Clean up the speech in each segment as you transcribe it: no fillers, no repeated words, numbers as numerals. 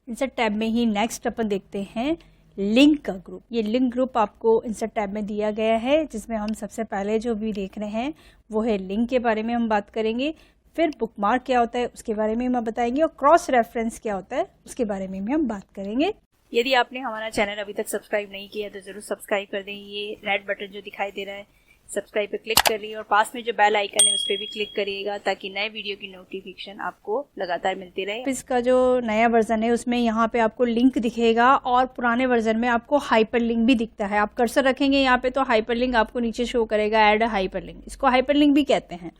Insert tab में ही next अपन देखते हैं लिंक का ग्रुप। ये लिंक ग्रुप आपको इंसर्ट टैब में दिया गया है, जिसमें हम सबसे पहले जो भी देख रहे हैं वो है लिंक के बारे में हम बात करेंगे, फिर बुकमार्क क्या होता है उसके बारे में हम बताएंगे, और क्रॉस रेफरेंस क्या होता है उसके बारे में भी हम बात करेंगे। यदि आपने हमारा चैनल अभी तक सब्सक्राइब नहीं किया तो जरूर सब्सक्राइब कर दें। ये रेड बटन जो दिखाई दे रहा है सब्सक्राइब पे क्लिक कर लीजिए और पास में जो बेल आइकन है उस पर भी क्लिक करिएगा ताकि नए वीडियो की नोटिफिकेशन आपको लगातार मिलती रहे। इसका जो नया वर्जन है उसमें यहाँ पे आपको लिंक दिखेगा और पुराने वर्जन में आपको हाइपर लिंक भी दिखता है। आप कर्सर रखेंगे यहाँ पे तो हाइपर लिंक आपको नीचे शो करेगा, ऐड हाइपर लिंक, इसको हाइपर लिंक भी कहते हैं।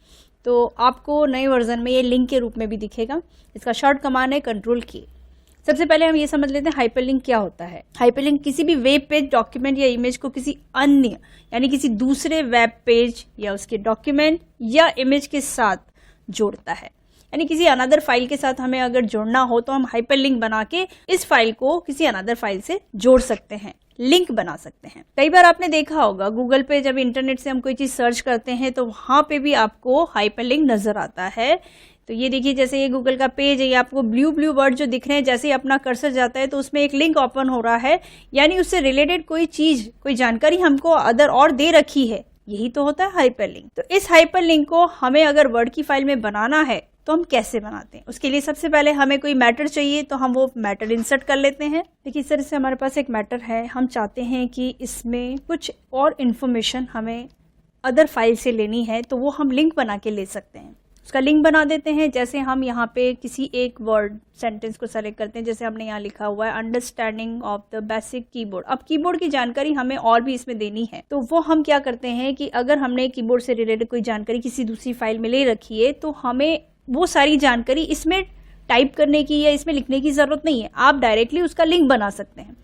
तो आपको नए वर्जन में ये लिंक के रूप में भी दिखेगा। इसका शॉर्ट कमांड है कंट्रोल की। सबसे पहले हम ये समझ लेते हैं हाइपरलिंक क्या होता है। हाइपरलिंक किसी भी वेब पेज, डॉक्यूमेंट या इमेज को किसी अन्य यानी किसी दूसरे वेब पेज या उसके डॉक्यूमेंट या इमेज के साथ जोड़ता है। यानी किसी अनदर फाइल के साथ हमें अगर जोड़ना हो तो हम हाइपरलिंक बना के इस फाइल को किसी अनदर फाइल से जोड़ सकते हैं, लिंक बना सकते हैं। कई बार आपने देखा होगा गूगल पे जब इंटरनेट से हम कोई चीज सर्च करते हैं तो वहां पे भी आपको हाइपरलिंक नजर आता है। तो ये देखिए, जैसे ये गूगल का पेज है, ये आपको ब्लू वर्ड जो दिख रहे हैं, जैसे ही अपना कर्सर जाता है तो उसमें एक लिंक ओपन हो रहा है, यानी उससे रिलेटेड कोई चीज, कोई जानकारी हमको अदर और दे रखी है। यही तो होता है हाइपरलिंक। तो इस हाइपरलिंक को हमें अगर वर्ड की फाइल में बनाना है तो हम कैसे बनाते हैं? उसके लिए सबसे पहले हमें कोई मैटर चाहिए, तो हम वो मैटर इंसर्ट कर लेते हैं। देखिए इस तरह से हमारे पास एक मैटर है, हम चाहते हैं कि इसमें कुछ और इन्फॉर्मेशन हमें अदर फाइल से लेनी है, तो वो हम लिंक बना के ले सकते हैं। उसका लिंक बना देते हैं। जैसे हम यहाँ पे किसी एक वर्ड सेंटेंस को सेलेक्ट करते हैं, जैसे हमने यहाँ लिखा हुआ है understanding of the basic keyboard. अब कीबोर्ड की जानकारी हमें और भी इसमें देनी है, तो वो हम क्या करते हैं कि अगर हमने कीबोर्ड से रिलेटेड कोई जानकारी किसी दूसरी फाइल में ले रखी है तो हमें वो सारी जानकारी इसमें टाइप करने की या इसमें लिखने की जरूरत नहीं है, आप डायरेक्टली उसका लिंक बना सकते हैं।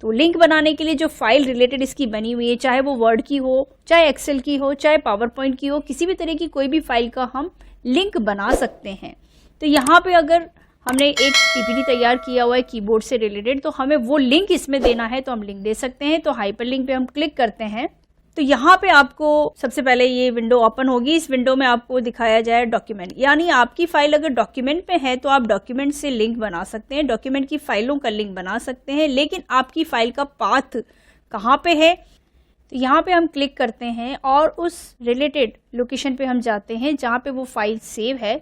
तो लिंक बनाने के लिए जो फाइल रिलेटेड इसकी बनी हुई है, चाहे वो वर्ड की हो, चाहे एक्सेल की हो, चाहे पावर पॉइंट की हो, किसी भी तरह की कोई भी फाइल का हम लिंक बना सकते हैं। तो यहाँ पे अगर हमने एक पीपीटी तैयार किया हुआ है कीबोर्ड से रिलेटेड, तो हमें वो लिंक इसमें देना है तो हम लिंक दे सकते हैं। तो हाइपर लिंक पे हम क्लिक करते हैं तो यहाँ पे आपको सबसे पहले ये विंडो ओपन होगी। इस विंडो में आपको दिखाया जाए डॉक्यूमेंट, यानी आपकी फाइल अगर डॉक्यूमेंट में है तो आप डॉक्यूमेंट से लिंक बना सकते हैं, डॉक्यूमेंट की फाइलों का लिंक बना सकते हैं। लेकिन आपकी फाइल का पाथ कहाँ पे है, तो यहाँ पे हम क्लिक करते हैं और उस रिलेटेड लोकेशन पे हम जाते हैं जहाँ पे वो फाइल सेव है।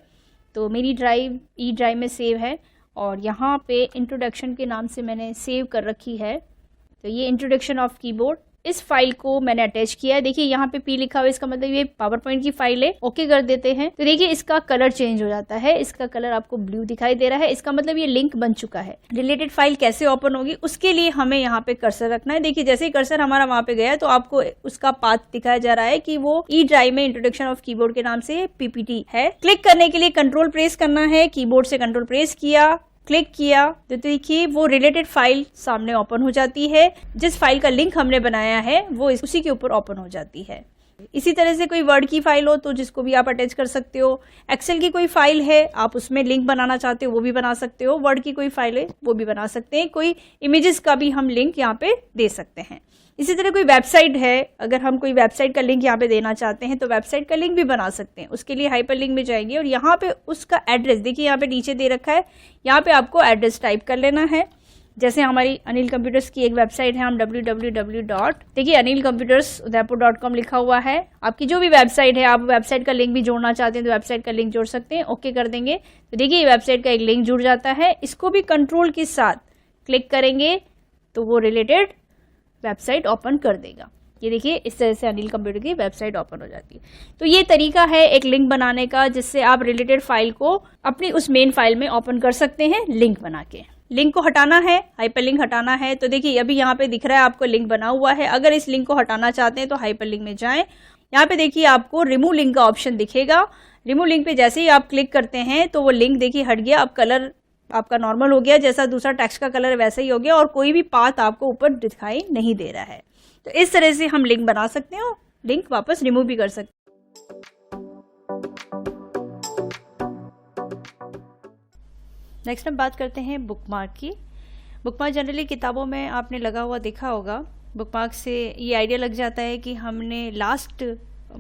तो मेरी ड्राइव ई ड्राइव में सेव है और यहाँ पे इंट्रोडक्शन के नाम से मैंने सेव कर रखी है। तो ये इंट्रोडक्शन ऑफ कीबोर्ड, इस फाइल को मैंने अटैच किया है। देखिए यहाँ पे पी लिखा हुआ है, इसका मतलब ये पावर पॉइंट की फाइल है। ओके कर देते हैं तो देखिए इसका कलर चेंज हो जाता है, इसका कलर आपको ब्लू दिखाई दे रहा है। इसका मतलब ये लिंक बन चुका है। रिलेटेड फाइल कैसे ओपन होगी उसके लिए हमें यहाँ पे कर्सर रखना है। देखिए जैसे ही कर्सर हमारा वहां पे गया तो आपको उसका पाथ दिखाया जा रहा है कि वो ई ड्राइव में इंट्रोडक्शन ऑफ कीबोर्ड के नाम से पीपीटी है। क्लिक करने के लिए कंट्रोल प्रेस करना है, कीबोर्ड से कंट्रोल प्रेस किया, क्लिक किया तो देखिए वो रिलेटेड फाइल सामने ओपन हो जाती है। जिस फाइल का लिंक हमने बनाया है वो उसी के ऊपर ओपन हो जाती है। इसी तरह से कोई वर्ड की फाइल हो तो जिसको भी आप अटैच कर सकते हो। एक्सेल की कोई फाइल है, आप उसमें लिंक बनाना चाहते हो वो भी बना सकते हो। वर्ड की कोई फाइल है वो भी बना सकते हैं। कोई इमेजेस का भी हम लिंक यहाँ पे दे सकते हैं। इसी तरह कोई वेबसाइट है, अगर हम कोई वेबसाइट का लिंक यहाँ पे देना चाहते हैं तो वेबसाइट का लिंक भी बना सकते हैं। उसके लिए हाइपर लिंक में जाएंगे और यहाँ पे उसका एड्रेस देखिए यहाँ पे नीचे दे रखा है, यहाँ पे आपको एड्रेस टाइप कर लेना है। जैसे हमारी अनिल कंप्यूटर्स की एक वेबसाइट है, हम देखिए anilcomputersudaipur.com लिखा हुआ है। आपकी जो भी वेबसाइट है, आप वेबसाइट का लिंक भी जोड़ना चाहते हैं तो वेबसाइट का लिंक जोड़ सकते हैं। ओके कर देंगे तो देखिए वेबसाइट का एक लिंक जुड़ जाता है। इसको भी कंट्रोल के साथ क्लिक करेंगे तो वो रिलेटेड वेबसाइट ओपन कर देगा। ये देखिए इस तरह से अनिल कंप्यूटर की वेबसाइट ओपन हो जाती है। तो ये तरीका है एक लिंक बनाने का, जिससे आप रिलेटेड फाइल को अपनी उस मेन फाइल में ओपन कर सकते हैं लिंक बना के। लिंक को हटाना है, हाइपर लिंक हटाना है तो देखिए अभी यहाँ पे दिख रहा है आपको लिंक बना हुआ है। अगर इस लिंक को हटाना चाहते हैं तो हाइपर लिंक में जाएं, यहाँ पे देखिए आपको रिमूव लिंक का ऑप्शन दिखेगा। रिमूव लिंक पे जैसे ही आप क्लिक करते हैं तो वो लिंक देखिए हट गया। अब कलर आपका नॉर्मल हो गया, जैसा दूसरा टेक्स्ट का कलर वैसा ही हो गया और कोई भी पाथ आपको ऊपर दिखाई नहीं दे रहा है। तो इस तरह से हम लिंक बना सकते हैं और लिंक वापस रिमूव भी कर सकते हैं। नेक्स्ट हम बात करते हैं बुकमार्क की। बुकमार्क जनरली किताबों में आपने लगा हुआ देखा होगा। बुकमार्क से ये आइडिया लग जाता है कि हमने लास्ट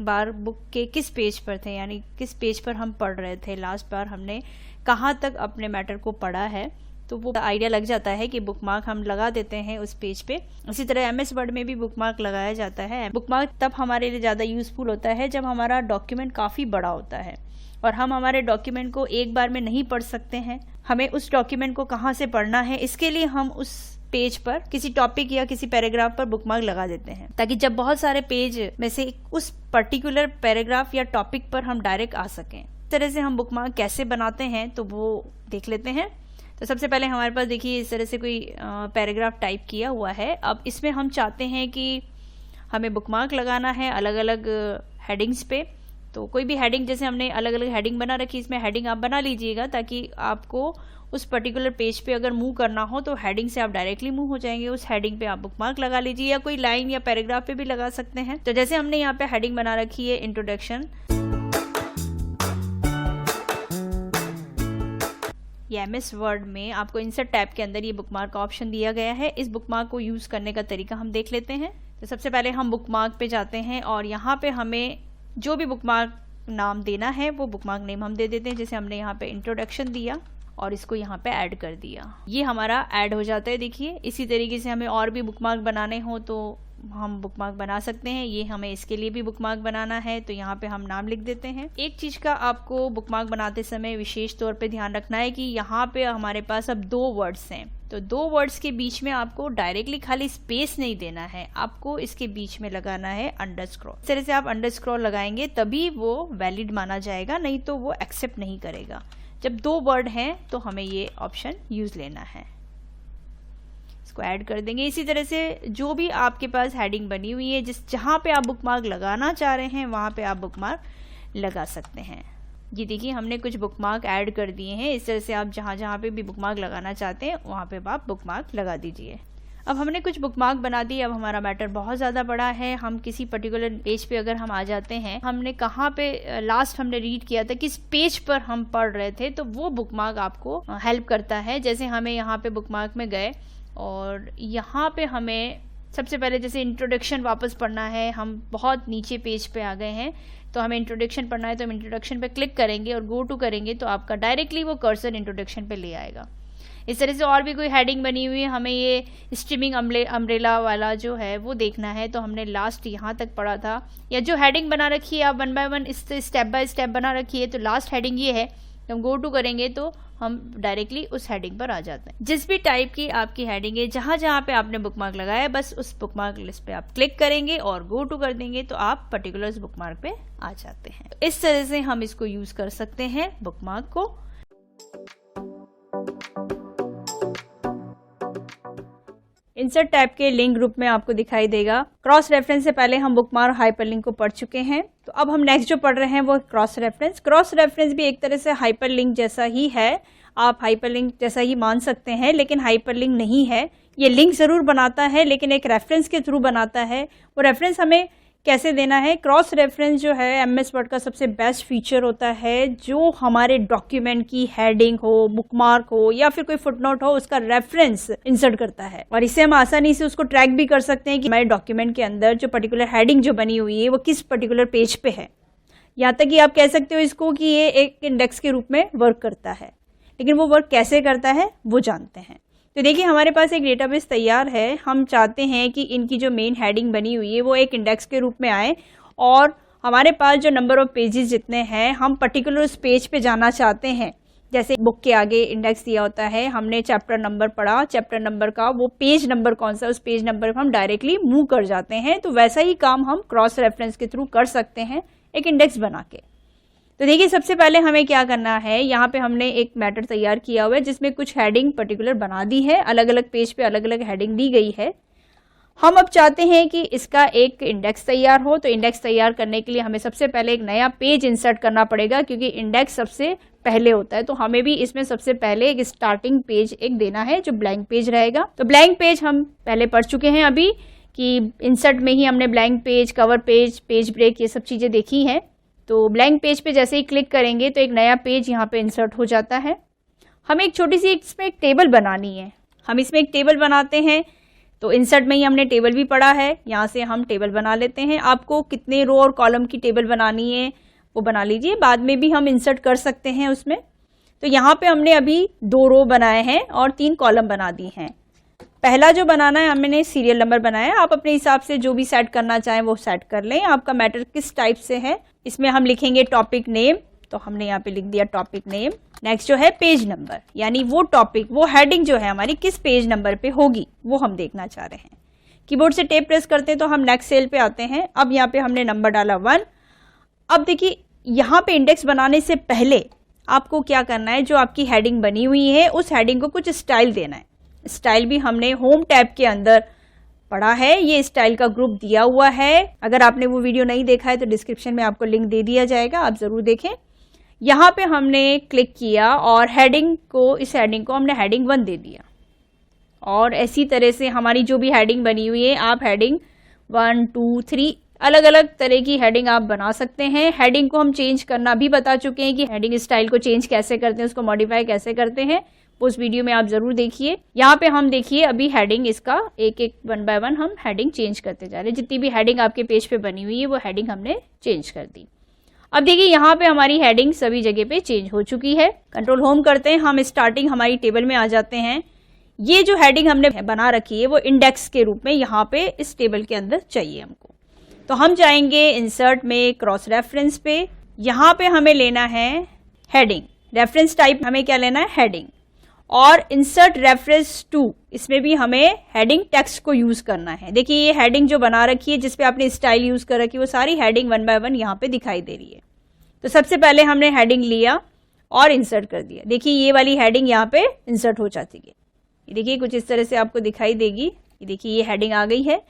बार बुक के किस पेज पर थे, यानी किस पेज पर हम पढ़ रहे थे, लास्ट बार हमने कहाँ तक अपने मैटर को पढ़ा है, तो वो आइडिया लग जाता है कि बुकमार्क हम लगा देते हैं उस पेज पे। इसी तरह MS वर्ड में भी बुकमार्क लगाया जाता है। बुकमार्क तब हमारे लिए ज़्यादा यूज़फुल होता है जब हमारा डॉक्यूमेंट काफ़ी बड़ा होता है और हम हमारे डॉक्यूमेंट को एक बार में नहीं पढ़ सकते हैं। हमें उस डॉक्यूमेंट को कहाँ से पढ़ना है, इसके लिए हम उस पेज पर किसी टॉपिक या किसी पैराग्राफ पर बुकमार्क लगा देते हैं, ताकि जब बहुत सारे पेज में से उस पर्टिकुलर पैराग्राफ या टॉपिक पर हम डायरेक्ट आ सकें। इस तरह से हम बुकमार्क कैसे बनाते हैं तो वो देख लेते हैं। तो सबसे पहले हमारे पास देखिए इस तरह से कोई पैराग्राफ टाइप किया हुआ है। अब इसमें हम चाहते हैं कि हमें बुकमार्क लगाना है अलग अलग हेडिंग्स पे। तो कोई भी हेडिंग, जैसे हमने अलग अलग हेडिंग बना रखी, इसमें हेडिंग आप बना लीजिएगा ताकि आपको उस पर्टिकुलर पेज पे अगर मूव करना हो तो हेडिंग से आप डायरेक्टली मूव हो जाएंगे। उस हेडिंग पे आप बुकमार्क लगा लीजिए या कोई लाइन या पैराग्राफ पे भी लगा सकते हैं। तो जैसे हमने यहाँ पे हेडिंग बना रखी है इंट्रोडक्शन, ये MS वर्ड में आपको इंसर्ट टैब के अंदर ये बुकमार्क का ऑप्शन दिया गया है। इस बुकमार्क को यूज़ करने का तरीका हम देख लेते हैं। तो सबसे पहले हम बुकमार्क पे जाते हैं और यहाँ पे हमें जो भी बुकमार्क नाम देना है वो बुकमार्क नेम हम दे देते हैं। जैसे हमने यहाँ पे इंट्रोडक्शन दिया और इसको यहाँ पे ऐड कर दिया, ये हमारा ऐड हो जाता है। देखिए इसी तरीके से हमें और भी बुकमार्क बनाने हो तो हम बुकमार्क बना सकते हैं। ये हमें इसके लिए भी बुकमार्क बनाना है तो यहाँ पे हम नाम लिख देते हैं। एक चीज का आपको बुकमार्क बनाते समय विशेष तौर पे ध्यान रखना है कि यहाँ पे हमारे पास अब 2 वर्ड्स हैं, तो 2 वर्ड्स के बीच में आपको डायरेक्टली खाली स्पेस नहीं देना है, आपको इसके बीच में लगाना है अंडरस्कोर। इस तरह से आप अंडरस्कोर लगाएंगे तभी वो वैलिड माना जाएगा, नहीं तो वो एक्सेप्ट नहीं करेगा। जब 2 वर्ड हैं तो हमें ये ऑप्शन यूज लेना है, इसको ऐड कर देंगे। इसी तरह से जो भी आपके पास हेडिंग बनी हुई है, जहाँ पे आप बुकमार्क लगाना चाह रहे हैं वहाँ पे आप बुकमार्क लगा सकते हैं। ये देखिए हमने कुछ बुकमार्क ऐड कर दिए हैं। इस तरह से आप जहाँ पे भी बुकमार्क लगाना चाहते हैं वहाँ पे आप बुकमार्क लगा दीजिए। अब हमने कुछ बुकमार्क बना दिए। अब हमारा मैटर बहुत ज़्यादा बड़ा है। हम किसी पर्टिकुलर पेज पे अगर हम आ जाते हैं, हमने कहाँ पे लास्ट हमने रीड किया था, किस पेज पर हम पढ़ रहे थे, तो वो बुकमार्क आपको हेल्प करता है। जैसे हमें यहाँ पे बुकमार्क में गए और यहाँ पे हमें सबसे पहले जैसे इंट्रोडक्शन वापस पढ़ना है, हम बहुत नीचे पेज पे आ गए हैं तो हमें इंट्रोडक्शन पढ़ना है, तो हम इंट्रोडक्शन पे क्लिक करेंगे और गो टू करेंगे तो आपका डायरेक्टली वो कर्सर इंट्रोडक्शन पे ले आएगा। इस तरह से और भी कोई हेडिंग बनी हुई है, हमें ये स्ट्रीमिंग अम्ब्रेला वाला जो है वो देखना है, तो हमने लास्ट यहाँ तक पढ़ा था, या जो हेडिंग बना रखी है आप 1 बाय 1 स्टेप बाय स्टेप बना रखी है, तो लास्ट हेडिंग ये है, तो हम गो टू करेंगे तो हम डायरेक्टली उस हेडिंग पर आ जाते हैं। जिस भी टाइप की आपकी हेडिंग है, जहाँ जहाँ पे आपने बुकमार्क लगाया है, बस उस बुकमार्क लिस्ट पे आप क्लिक करेंगे और गो टू कर देंगे तो आप पर्टिकुलर उस बुकमार्क पे आ जाते हैं। इस तरह से हम इसको यूज कर सकते हैं बुकमार्क को। इंसर्ट टैब के लिंक ग्रुप में आपको दिखाई देगा क्रॉस रेफरेंस से पहले हम बुकमार्क हाइपरलिंक को पढ़ चुके हैं, तो अब हम नेक्स्ट जो पढ़ रहे हैं वो क्रॉस रेफरेंस। क्रॉस रेफरेंस भी एक तरह से हाइपरलिंक जैसा ही है, आप हाइपरलिंक जैसा ही मान सकते हैं, लेकिन हाइपरलिंक नहीं है। ये लिंक जरूर बनाता है लेकिन एक रेफरेंस के थ्रू बनाता है। वो रेफरेंस हमें कैसे देना है? क्रॉस रेफरेंस जो है MS वर्ड का सबसे बेस्ट फीचर होता है, जो हमारे डॉक्यूमेंट की हेडिंग हो, बुकमार्क हो या फिर कोई फुटनोट हो, उसका रेफरेंस इंसर्ट करता है और इससे हम आसानी से उसको ट्रैक भी कर सकते हैं कि हमारे डॉक्यूमेंट के अंदर जो पर्टिकुलर हेडिंग जो बनी हुई है वो किस पर्टिकुलर पेज पे है। यहाँ तक कि आप कह सकते हो इसको कि ये एक इंडेक्स के रूप में वर्क करता है, लेकिन वो वर्क कैसे करता है वो जानते हैं। तो देखिए हमारे पास एक डेटाबेस तैयार है। हम चाहते हैं कि इनकी जो मेन हेडिंग बनी हुई है वो एक इंडेक्स के रूप में आए और हमारे पास जो नंबर ऑफ पेजेस जितने हैं, हम पर्टिकुलर उस पेज पे जाना चाहते हैं। जैसे बुक के आगे इंडेक्स दिया होता है, हमने चैप्टर नंबर पढ़ा, चैप्टर नंबर का वो पेज नंबर कौन सा, उस पेज नंबर पर हम डायरेक्टली मूव कर जाते हैं। तो वैसा ही काम हम क्रॉस रेफरेंस के थ्रू कर सकते हैं एक इंडेक्स बना के। तो देखिए सबसे पहले हमें क्या करना है, यहाँ पे हमने एक मैटर तैयार किया हुआ है जिसमें कुछ हेडिंग पर्टिकुलर बना दी है, अलग अलग पेज पे अलग अलग हेडिंग दी गई है। हम अब चाहते हैं कि इसका एक इंडेक्स तैयार हो, तो इंडेक्स तैयार करने के लिए हमें सबसे पहले एक नया पेज इंसर्ट करना पड़ेगा, क्योंकि इंडेक्स सबसे पहले होता है। तो हमें भी इसमें सबसे पहले एक स्टार्टिंग पेज एक देना है जो ब्लैंक पेज रहेगा। तो ब्लैंक पेज हम पहले पढ़ चुके हैं अभी कि इंसर्ट में ही हमने blank page, cover page, page break, ये सब चीजें देखी हैं। तो ब्लैंक पेज पे जैसे ही क्लिक करेंगे तो एक नया पेज यहाँ पे इंसर्ट हो जाता है। हमें एक छोटी सी इसमें एक टेबल बनानी है। हम इसमें एक टेबल बनाते हैं तो इंसर्ट में ही हमने टेबल भी पढ़ा है, यहाँ से हम टेबल बना लेते हैं। आपको कितने रो और कॉलम की टेबल बनानी है वो बना लीजिए, बाद में भी हम इंसर्ट कर सकते हैं उसमें। तो यहाँ पे हमने अभी 2 रो बनाए हैं और 3 कॉलम बना दी हैं। पहला जो बनाना है हमने सीरियल नंबर बनाया है, आप अपने हिसाब से जो भी सेट करना चाहें वो सेट कर लें, आपका मैटर किस टाइप से है। इसमें हम लिखेंगे टॉपिक नेम, तो हमने यहाँ पे लिख दिया टॉपिक नेम। नेक्स्ट जो है पेज नंबर, यानी वो टॉपिक, वो हेडिंग जो है हमारी किस पेज नंबर पे होगी वो हम देखना चाह रहे हैं। कीबोर्ड से टेप प्रेस करते हैं तो हम नेक्स्ट सेल पे आते हैं। अब यहाँ पे हमने नंबर डाला 1। अब देखिए यहाँ पे इंडेक्स बनाने से पहले आपको क्या करना है, जो आपकी हेडिंग बनी हुई है उस हेडिंग को कुछ स्टाइल देना है। स्टाइल भी हमने होम टैब के अंदर पढ़ा है, ये स्टाइल का ग्रुप दिया हुआ है। अगर आपने वो वीडियो नहीं देखा है तो डिस्क्रिप्शन में आपको लिंक दे दिया जाएगा, आप ज़रूर देखें। यहाँ पे हमने क्लिक किया और हेडिंग को, इस हेडिंग को हमने हेडिंग 1 दे दिया। और इसी तरह से हमारी जो भी हेडिंग बनी हुई है, आप हेडिंग 1, 2, 3 अलग अलग तरह की हेडिंग आप बना सकते हैं। हेडिंग को हम चेंज करना भी बता चुके हैं कि हेडिंग स्टाइल को चेंज कैसे करते हैं, उसको मॉडिफाई कैसे करते हैं, उस वीडियो में आप जरूर देखिए। यहाँ पे हम देखिए अभी हेडिंग इसका एक एक 1 बाय 1 हम हेडिंग चेंज करते जा रहे हैं। जितनी भी हेडिंग आपके पेज पे बनी हुई है वो हेडिंग हमने चेंज कर दी। अब देखिए यहाँ पे हमारी हेडिंग सभी जगह पे चेंज हो चुकी है। कंट्रोल होम करते हैं, हम स्टार्टिंग हमारी टेबल में आ जाते हैं। ये जो हेडिंग हमने बना रखी है वो इंडेक्स के रूप में यहाँ पे इस टेबल के अंदर चाहिए हमको। तो हम जाएंगे इंसर्ट में क्रॉस रेफरेंस पे, यहाँ पे हमें लेना है हेडिंग। रेफरेंस टाइप हमें क्या लेना है, हेडिंग। और इंसर्ट रेफरेंस टू, इसमें भी हमें हेडिंग टेक्स्ट को यूज करना है। देखिए ये हेडिंग जो बना रखी है जिसपे आपने स्टाइल यूज कर रखी है वो सारी हेडिंग 1 बाय 1 यहाँ पे दिखाई दे रही है। तो सबसे पहले हमने हेडिंग लिया और इंसर्ट कर दिया। देखिए ये वाली हेडिंग यहाँ पे इंसर्ट हो जाती है। ये देखिए कुछ इस तरह से आपको दिखाई देगी। ये देखिए ये हेडिंग आ गई है।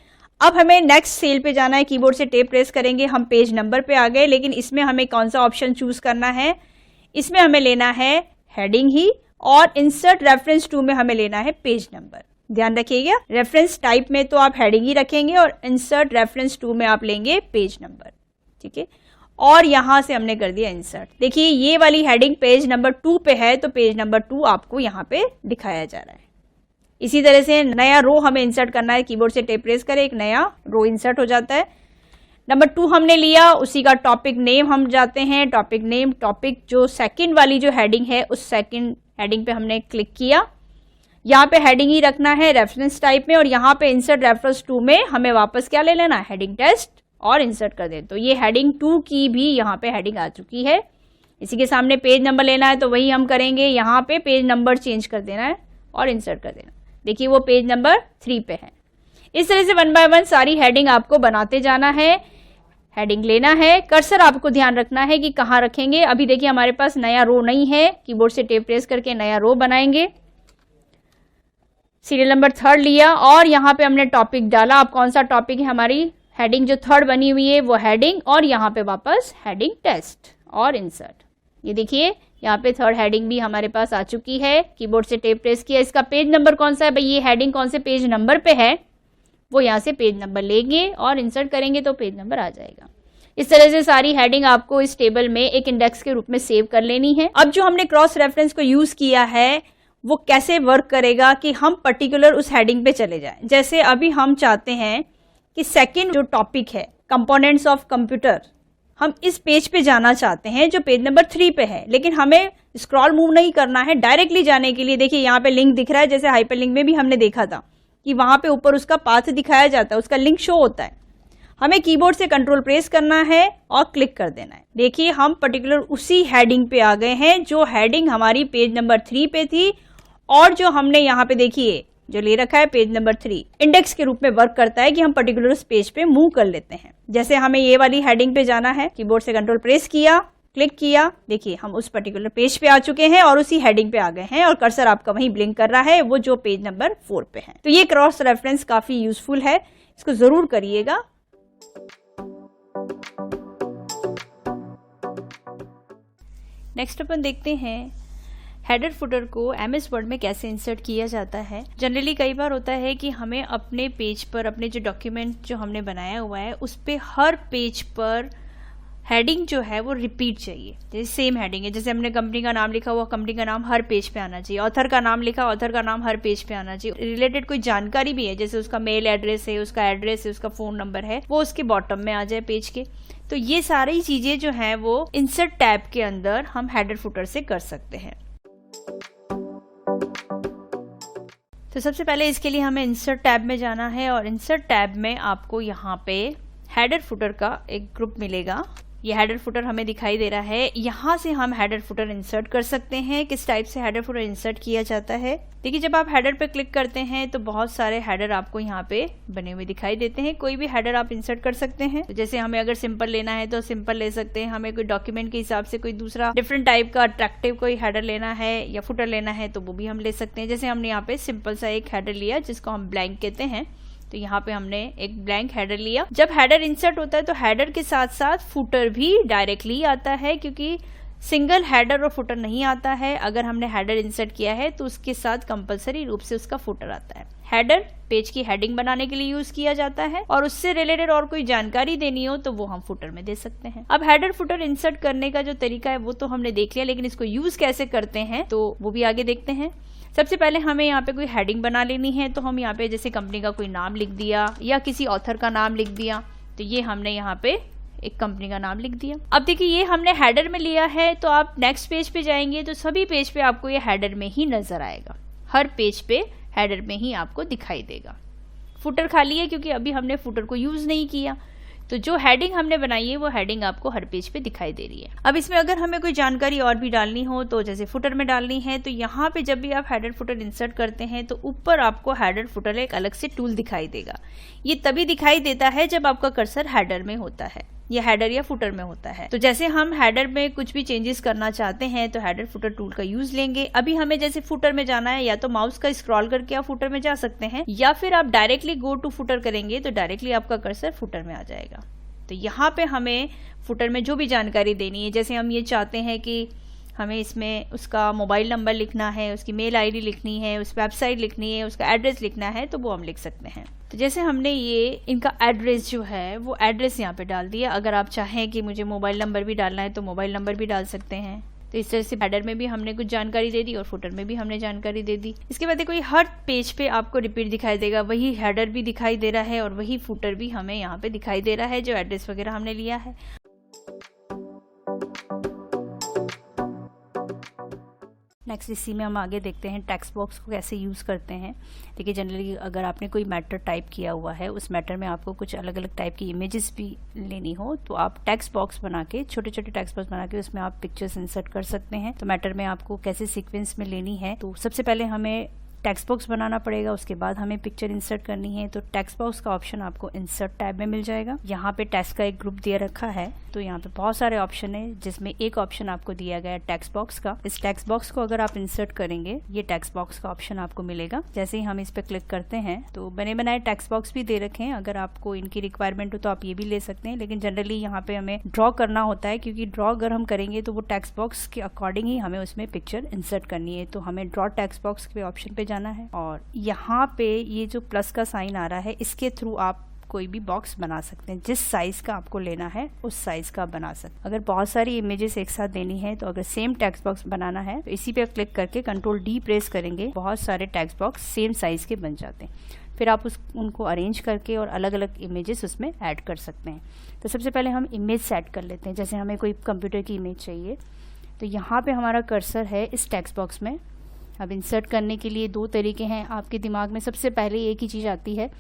अब हमें नेक्स्ट सेल पे जाना है, कीबोर्ड से टेप प्रेस करेंगे, हम पेज नंबर पे आ गए। लेकिन इसमें हमें कौन सा ऑप्शन चूज करना है, इसमें हमें लेना है हेडिंग ही, और इंसर्ट रेफरेंस टू में हमें लेना है पेज नंबर। ध्यान रखिएगा, रेफरेंस टाइप में तो आप हेडिंग ही रखेंगे और इंसर्ट रेफरेंस टू में आप लेंगे पेज नंबर। ठीक है, और यहां से हमने कर दिया इंसर्ट। देखिए ये वाली हेडिंग पेज नंबर 2 पे है, तो पेज नंबर 2 आपको यहाँ पे दिखाया जा रहा है। इसी तरह से नया रो हमें इंसर्ट करना है, कीबोर्ड से टेप प्रेस करें, एक नया रो इंसर्ट हो जाता है। नंबर 2 हमने लिया, उसी का टॉपिक नेम हम जाते हैं। टॉपिक नेम, टॉपिक जो सेकंड वाली जो हेडिंग है उस सेकंड हेडिंग पे हमने क्लिक किया। यहाँ पे हेडिंग ही रखना है रेफरेंस टाइप में, और यहाँ पे इंसर्ट रेफरेंस टू में हमें वापस क्या ले लेना है, हेडिंग टेस्ट, और इंसर्ट कर दें। तो ये हेडिंग 2 की भी यहाँ पे हेडिंग आ चुकी है। इसी के सामने पेज नंबर लेना है तो वही हम करेंगे, यहाँ पे पेज नंबर चेंज कर देना है और इंसर्ट कर देना। देखिए वो पेज नंबर 3 पे है। इस तरह से 1 बाय 1 सारी हेडिंग आपको बनाते जाना है। हेडिंग लेना है, कर्सर आपको ध्यान रखना है कि कहाँ रखेंगे। अभी देखिए हमारे पास नया रो नहीं है, कीबोर्ड से टेप प्रेस करके नया रो बनाएंगे। सीरियल नंबर 3 लिया और यहाँ पे हमने टॉपिक डाला। अब कौन सा टॉपिक है, हमारी हेडिंग जो 3rd बनी हुई है वो हेडिंग, और यहाँ पे वापस हेडिंग टेस्ट और इंसर्ट। ये देखिए यहाँ पे 3rd हेडिंग भी हमारे पास आ चुकी है। कीबोर्ड से टेप प्रेस किया, इसका पेज नंबर कौन सा है भाई, ये हेडिंग कौन से पेज नंबर पे है वो यहाँ से पेज नंबर लेंगे और इंसर्ट करेंगे तो पेज नंबर आ जाएगा। इस तरह से सारी हेडिंग आपको इस टेबल में एक इंडेक्स के रूप में सेव कर लेनी है। अब जो हमने क्रॉस रेफरेंस को यूज किया है वो कैसे वर्क करेगा कि हम पर्टिकुलर उस हेडिंग पे चले जाएं। जैसे अभी हम चाहते हैं कि सेकंड जो टॉपिक है कंपोनेंट्स ऑफ कंप्यूटर, हम इस पेज पे जाना चाहते हैं जो पेज नंबर 3 पे है, लेकिन हमें स्क्रॉल मूव नहीं करना है। डायरेक्टली जाने के लिए देखिए यहाँ पे लिंक दिख रहा है, जैसे हाइपरलिंक में भी हमने देखा था कि वहां पे ऊपर उसका पाथ दिखाया जाता है, उसका लिंक शो होता है। हमें कीबोर्ड से कंट्रोल प्रेस करना है और क्लिक कर देना है। देखिए हम पर्टिकुलर उसी हेडिंग पे आ गए हैं जो हेडिंग हमारी पेज नंबर 3 पे थी, और जो हमने यहाँ पे देखिए जो ले रखा है पेज नंबर 3 इंडेक्स के रूप में वर्क करता है कि हम पर्टिकुलर उस पेज पे मूव कर लेते हैं। जैसे हमें ये वाली हेडिंग पे जाना है, कीबोर्ड से कंट्रोल प्रेस किया, क्लिक किया, देखिए हम उस पर्टिकुलर पेज पे आ चुके हैं और उसी हेडिंग पे आ गए हैं, और कर्सर आपका वहीं ब्लिंक कर रहा है, वो जो पेज नंबर 4 पे है। तो ये क्रॉस रेफरेंस काफी यूजफुल है, इसको जरूर करिएगा। नेक्स्ट अपन देखते हैं हेडर फुटर को MS वर्ड में कैसे इंसर्ट किया जाता है। जनरली कई बार होता है कि हमें अपने पेज पर, अपने जो डॉक्यूमेंट जो हमने बनाया हुआ है उस पे हर पेज पर हेडिंग जो है वो रिपीट चाहिए, जैसे सेम हेडिंग है, जैसे हमने कंपनी का नाम लिखा हुआ, कंपनी का नाम हर पेज पे आना चाहिए, ऑथर का नाम लिखा, ऑथर का नाम हर पेज पे आना चाहिए। रिलेटेड कोई जानकारी भी है, जैसे उसका मेल एड्रेस है, उसका एड्रेस है, उसका फोन नंबर है, वो उसके बॉटम में आ जाए पेज के। तो ये सारी चीजें जो है वो इंसर्ट टैब के अंदर हम हेडर फुटर से कर सकते हैं। तो सबसे पहले इसके लिए हमें इंसर्ट टैब में जाना है और इंसर्ट टैब में आपको यहाँ पे हेडर फुटर का एक ग्रुप मिलेगा। ये हेडर फुटर हमें दिखाई दे रहा है, यहाँ से हम हेडर फुटर इंसर्ट कर सकते हैं। किस टाइप से हेडर फुटर इंसर्ट किया जाता है, देखिए जब आप हेडर पे क्लिक करते हैं तो बहुत सारे हेडर आपको यहाँ पे बने हुए दिखाई देते हैं। कोई भी हेडर आप इंसर्ट कर सकते हैं। तो जैसे हमें अगर सिंपल लेना है तो सिंपल ले सकते हैं, हमें कोई डॉक्यूमेंट के हिसाब से कोई दूसरा डिफरेंट टाइप का अट्रैक्टिव कोई हेडर लेना है या फुटर लेना है तो वो भी हम ले सकते हैं। जैसे हमने यहाँ पे सिंपल सा एक हेडर लिया जिसको हम ब्लैंक कहते हैं, तो यहाँ पे हमने एक ब्लैंक हेडर लिया। जब हेडर इंसर्ट होता है तो हेडर के साथ साथ फुटर भी डायरेक्टली आता है, क्योंकि सिंगल हेडर और फुटर नहीं आता है। अगर हमने हेडर इंसर्ट किया है तो उसके साथ कंपलसरी रूप से उसका फुटर आता है। हेडर पेज की हेडिंग बनाने के लिए यूज किया जाता है और उससे रिलेटेड और कोई जानकारी देनी हो तो वो हम फुटर में दे सकते हैं। अब हेडर फुटर इंसर्ट करने का जो तरीका है वो तो हमने देख लिया, लेकिन इसको यूज कैसे करते हैं तो वो भी आगे देखते हैं। सबसे पहले हमें यहाँ पे कोई हेडिंग बना लेनी है, तो हम यहाँ पे जैसे कंपनी का कोई नाम लिख दिया या किसी ऑथर का नाम लिख दिया, तो ये हमने यहाँ पे एक कंपनी का नाम लिख दिया। अब देखिए ये हमने हेडर में लिया है, तो आप नेक्स्ट पेज पे जाएंगे तो सभी पेज पे आपको ये हेडर में ही नजर आएगा, हर पेज पे हेडर में ही आपको दिखाई देगा। फुटर खाली है क्योंकि अभी हमने फुटर को यूज नहीं किया, तो जो हेडिंग हमने बनाई है वो हेडिंग आपको हर पेज पे दिखाई दे रही है। अब इसमें अगर हमें कोई जानकारी और भी डालनी हो तो जैसे फुटर में डालनी है, तो यहाँ पे जब भी आप हेडर फुटर इंसर्ट करते हैं तो ऊपर आपको हेडर फुटर एक अलग से टूल दिखाई देगा। ये तभी दिखाई देता है जब आपका कर्सर हेडर में होता है, या हेडर या फुटर में होता है। तो जैसे हम हेडर में कुछ भी चेंजेस करना चाहते हैं तो हेडर फुटर टूल का यूज लेंगे। अभी हमें जैसे फुटर में जाना है, या तो माउस का स्क्रॉल करके आप फुटर में जा सकते हैं, या फिर आप डायरेक्टली गो टू फुटर करेंगे तो डायरेक्टली आपका कर्सर फुटर में आ जाएगा। तो यहाँ पे हमें फुटर में जो भी जानकारी देनी है, जैसे हम ये चाहते हैं कि हमें इसमें उसका मोबाइल नंबर लिखना है, उसकी मेल आईडी लिखनी है, उस वेबसाइट लिखनी है, उसका एड्रेस लिखना है, तो वो हम लिख सकते हैं। तो जैसे हमने ये इनका एड्रेस जो है वो एड्रेस यहाँ पे डाल दिया। अगर आप चाहें कि मुझे मोबाइल नंबर भी डालना है तो मोबाइल नंबर भी डाल सकते हैं। तो इस तरह से हेडर में भी हमने कुछ जानकारी दे दी और फुटर में भी हमने जानकारी दे दी। इसके बाद देखो हर पेज पे आपको रिपीट दिखाई देगा, वही हेडर भी दिखाई दे रहा है और वही फुटर भी हमें यहाँ पे दिखाई दे रहा है जो एड्रेस वगैरह हमने लिया है। नेक्स्ट इसी में हम आगे देखते हैं टेक्स्ट बॉक्स को कैसे यूज़ करते हैं। देखिए जनरली अगर आपने कोई मैटर टाइप किया हुआ है, उस मैटर में आपको कुछ अलग अलग टाइप की इमेजेस भी लेनी हो, तो आप टेक्स्ट बॉक्स बना के, छोटे छोटे टेक्स्ट बॉक्स बना के उसमें आप पिक्चर्स इंसर्ट कर सकते हैं। तो मैटर में आपको कैसे सीक्वेंस में लेनी है, तो सबसे पहले हमें टेक्स्ट बॉक्स बनाना पड़ेगा, उसके बाद हमें पिक्चर इंसर्ट करनी है। तो टेक्स्ट बॉक्स का ऑप्शन आपको इंसर्ट टैब में मिल जाएगा। यहाँ पे टेक्स्ट का एक ग्रुप दिया रखा है, तो यहाँ पे बहुत सारे ऑप्शन है जिसमें एक ऑप्शन आपको दिया गया है टेक्स्ट बॉक्स का। इस टेक्स्ट बॉक्स को अगर आप इंसर्ट करेंगे, ये टेक्स्ट बॉक्स का ऑप्शन आपको मिलेगा। जैसे ही हम इस पे क्लिक करते हैं तो बने बनाए टेक्स्ट बॉक्स भी दे रखे हैं। अगर आपको इनकी रिक्वायरमेंट हो तो आप ये भी ले सकते हैं, लेकिन जनरली यहाँ पे हमें ड्रॉ करना होता है, क्योंकि ड्रॉ अगर हम करेंगे तो वो टेक्स्ट बॉक्स के अकॉर्डिंग ही हमें उसमें पिक्चर इंसर्ट करनी है। तो हमें ड्रॉ टेक्स्ट बॉक्स के ऑप्शन पे जाना है और यहाँ पे ये जो प्लस का साइन आ रहा है, इसके थ्रू आप कोई भी बॉक्स बना सकते हैं। जिस साइज का आपको लेना है उस साइज का बना सकते हैं। अगर बहुत सारी इमेजेस एक साथ देनी है, तो अगर सेम टेक्स्ट बॉक्स बनाना है तो इसी पे क्लिक करके कंट्रोल डी प्रेस करेंगे, बहुत सारे टेक्स्ट बॉक्स सेम साइज के बन जाते हैं। फिर आप उनको अरेंज करके और अलग अलग इमेजेस उसमें ऐड कर सकते हैं। तो सबसे पहले हम इमेज सेट कर लेते हैं। जैसे हमें कोई कंप्यूटर की इमेज चाहिए, तो यहाँ पे हमारा कर्सर है इस टेक्स्ट बॉक्स में। अब इंसर्ट करने के लिए दो तरीके हैं आपके दिमाग में। सबसे पहले एक ही चीज़ आती है,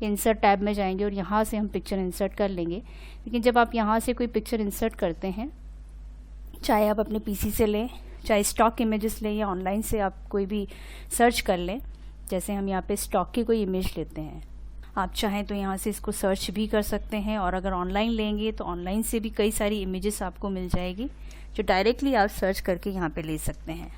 इंसर्ट टैब में जाएंगे और यहाँ से हम पिक्चर इंसर्ट कर लेंगे। लेकिन जब आप यहाँ से कोई पिक्चर इंसर्ट करते हैं, चाहे आप अपने पीसी से लें, चाहे स्टॉक इमेजेस लें, या ऑनलाइन से आप कोई भी सर्च कर लें, जैसे हम यहाँ पे स्टॉक की कोई इमेज लेते हैं, आप चाहें तो यहाँ से इसको सर्च भी कर सकते हैं। और अगर ऑनलाइन लेंगे तो ऑनलाइन से भी कई सारी इमेजेस आपको मिल जाएगी, जो डायरेक्टली आप सर्च करके यहाँ पे ले सकते हैं।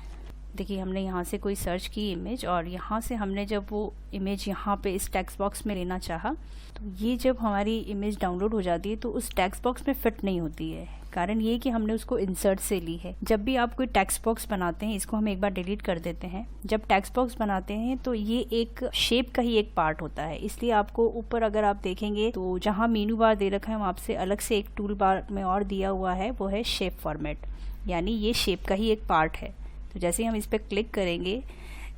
देखिए हमने यहाँ से कोई सर्च की इमेज और यहाँ से हमने जब वो इमेज यहाँ पे इस टेक्स्ट बॉक्स में लेना चाहा तो ये जब हमारी इमेज डाउनलोड हो जाती है तो उस टेक्स्ट बॉक्स में फिट नहीं होती है। कारण ये कि हमने उसको इंसर्ट से ली है। जब भी आप कोई टेक्स्ट बॉक्स बनाते हैं, इसको हम एक बार डिलीट कर देते हैं। जब टेक्स्ट बॉक्स बनाते हैं तो ये एक शेप का ही एक पार्ट होता है, इसलिए आपको ऊपर अगर आप देखेंगे तो जहाँ मेनू बार दे रखा है वहाँ आपसे अलग से एक टूल बार में और दिया हुआ है, वो है शेप फॉर्मेट, यानी ये शेप का ही एक पार्ट है। तो जैसे ही हम इस पर क्लिक करेंगे,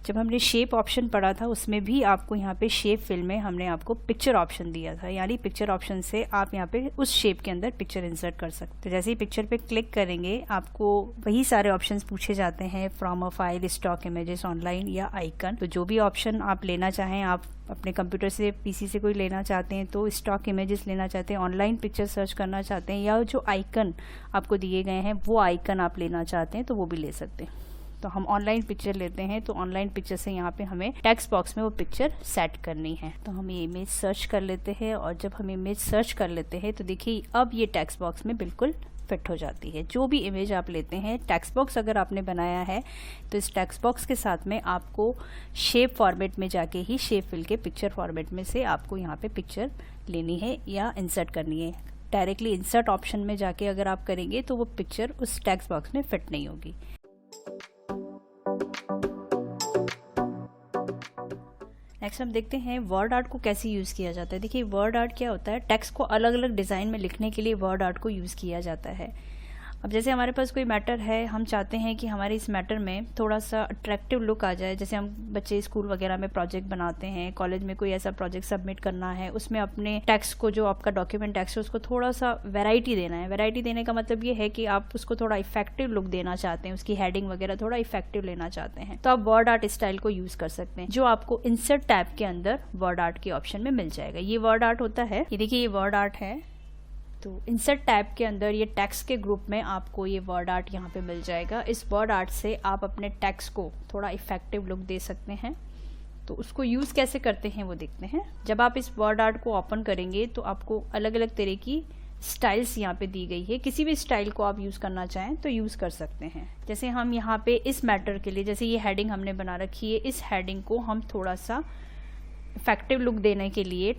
जब हमने शेप ऑप्शन पढ़ा था उसमें भी आपको यहाँ पे शेप फिल में हमने आपको पिक्चर ऑप्शन दिया था, यानी पिक्चर ऑप्शन से आप यहाँ पे उस शेप के अंदर पिक्चर इंसर्ट कर सकते हैं। तो जैसे ही पिक्चर पे क्लिक करेंगे आपको वही सारे ऑप्शंस पूछे जाते हैं, from a file, stock images, online या आइकन। तो जो भी ऑप्शन आप लेना चाहें, आप अपने कंप्यूटर से, पीसी से कोई लेना चाहते हैं तो स्टॉक इमेजेस लेना चाहते हैं, ऑनलाइन पिक्चर सर्च करना चाहते हैं, या जो आइकन आपको दिए गए हैं वो आइकन आप लेना चाहते हैं तो वो भी ले सकते हैं। तो हम ऑनलाइन पिक्चर लेते हैं, तो ऑनलाइन पिक्चर से यहाँ पे हमें टेक्स्ट बॉक्स में वो पिक्चर सेट करनी है। तो हम ये इमेज सर्च कर लेते हैं और जब हम इमेज सर्च कर लेते हैं तो देखिए अब ये टेक्स्ट बॉक्स में बिल्कुल फिट हो जाती है। जो भी इमेज आप लेते हैं, टेक्स्ट बॉक्स अगर आपने बनाया है तो इस टेक्स्ट बॉक्स के साथ में आपको शेप फॉर्मेट में जाके ही शेप फिल के पिक्चर फॉर्मेट में से आपको यहाँ पे पिक्चर लेनी है या इंसर्ट करनी है। डायरेक्टली इंसर्ट ऑप्शन में जाके अगर आप करेंगे तो वो पिक्चर उस टेक्स्ट बॉक्स में फिट नहीं होगी। नेक्स्ट हम देखते हैं वर्ड आर्ट को कैसे यूज़ किया जाता है। देखिए वर्ड आर्ट क्या होता है, टेक्स्ट को अलग अलग डिज़ाइन में लिखने के लिए वर्ड आर्ट को यूज़ किया जाता है। अब जैसे हमारे पास कोई मैटर है, हम चाहते हैं कि हमारे इस मैटर में थोड़ा सा अट्रैक्टिव लुक आ जाए। जैसे हम बच्चे स्कूल वगैरह में प्रोजेक्ट बनाते हैं, कॉलेज में कोई ऐसा प्रोजेक्ट सबमिट करना है, उसमें अपने टेक्स्ट को, जो आपका डॉक्यूमेंट टेक्स्ट है, उसको थोड़ा सा वैरायटी देना है। वैरायटी देने का मतलब ये है कि आप उसको थोड़ा इफेक्टिव लुक देना चाहते हैं, उसकी हेडिंग वगैरह थोड़ा इफेक्टिव लेना चाहते हैं, तो आप वर्ड आर्ट स्टाइल को यूज़ कर सकते हैं, जो आपको इंसर्ट टैब के अंदर वर्ड आर्ट के ऑप्शन में मिल जाएगा। ये वर्ड आर्ट होता है, ये देखिए ये वर्ड आर्ट है। तो इंसर्ट टैब के अंदर ये टेक्स्ट के ग्रुप में आपको ये वर्ड आर्ट यहाँ पे मिल जाएगा। इस वर्ड आर्ट से आप अपने टेक्स्ट को थोड़ा इफेक्टिव लुक दे सकते हैं। तो उसको यूज़ कैसे करते हैं वो देखते हैं। जब आप इस वर्ड आर्ट को ओपन करेंगे तो आपको अलग अलग तरह की स्टाइल्स यहाँ पे दी गई है। किसी भी स्टाइल को आप यूज़ करना चाहें तो यूज़ कर सकते हैं। जैसे हम यहाँ पे इस मैटर के लिए, जैसे ये हेडिंग हमने बना रखी है, इस हेडिंग को हम थोड़ा सा इफेक्टिव लुक देने के लिए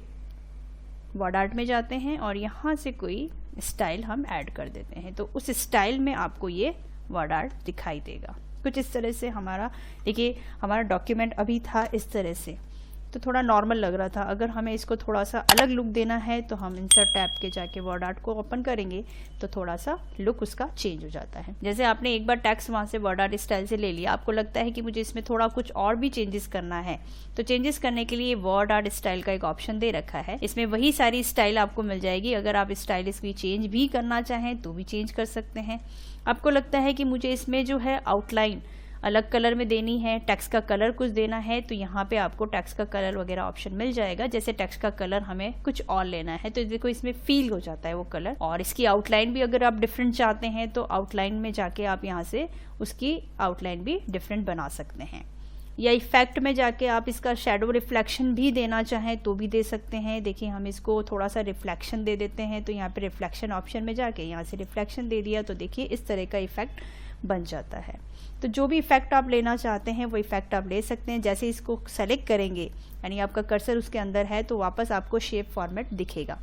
वर्ड आर्ट में जाते हैं और यहाँ से कोई स्टाइल हम ऐड कर देते हैं, तो उस स्टाइल में आपको ये वर्ड आर्ट दिखाई देगा। कुछ इस तरह से हमारा, देखिए हमारा डॉक्यूमेंट अभी था इस तरह से, तो थोड़ा नॉर्मल लग रहा था। अगर हमें इसको थोड़ा सा अलग लुक देना है तो हम इंसर्ट टैब के जाके वर्ड आर्ट को ओपन करेंगे तो थोड़ा सा लुक उसका चेंज हो जाता है। जैसे आपने एक बार टेक्स्ट वहाँ से वर्ड आर्ट स्टाइल से ले लिया, आपको लगता है कि मुझे इसमें थोड़ा कुछ और भी चेंजेस करना है, तो चेंजेस करने के लिए वर्ड आर्ट स्टाइल का एक ऑप्शन दे रखा है। इसमें वही सारी स्टाइल आपको मिल जाएगी। अगर आप स्टाइल इसकी चेंज भी करना चाहें तो भी चेंज कर सकते हैं। आपको लगता है कि मुझे इसमें जो है आउटलाइन अलग कलर में देनी है, टेक्स्ट का कलर कुछ देना है, तो यहाँ पे आपको टेक्स्ट का कलर वगैरह ऑप्शन मिल जाएगा। जैसे टेक्स्ट का कलर हमें कुछ और लेना है तो देखो इसमें फील हो जाता है वो कलर। और इसकी आउटलाइन भी अगर आप डिफरेंट चाहते हैं तो आउटलाइन में जाके आप यहाँ से उसकी आउटलाइन भी डिफरेंट बना सकते हैं। या इफेक्ट में जाके आप इसका शेडो रिफ्लेक्शन भी देना चाहें तो भी दे सकते हैं। देखिए हम इसको थोड़ा सा रिफ्लेक्शन दे देते हैं, तो यहाँ पे रिफ्लेक्शन ऑप्शन में जाके यहाँ से रिफ्लेक्शन दे दिया, तो देखिए इस तरह का इफेक्ट बन जाता है। तो जो भी इफेक्ट आप लेना चाहते हैं वो इफेक्ट आप ले सकते हैं। जैसे इसको सेलेक्ट करेंगे, यानी आपका कर्सर उसके अंदर है, तो वापस आपको शेप फॉर्मेट दिखेगा।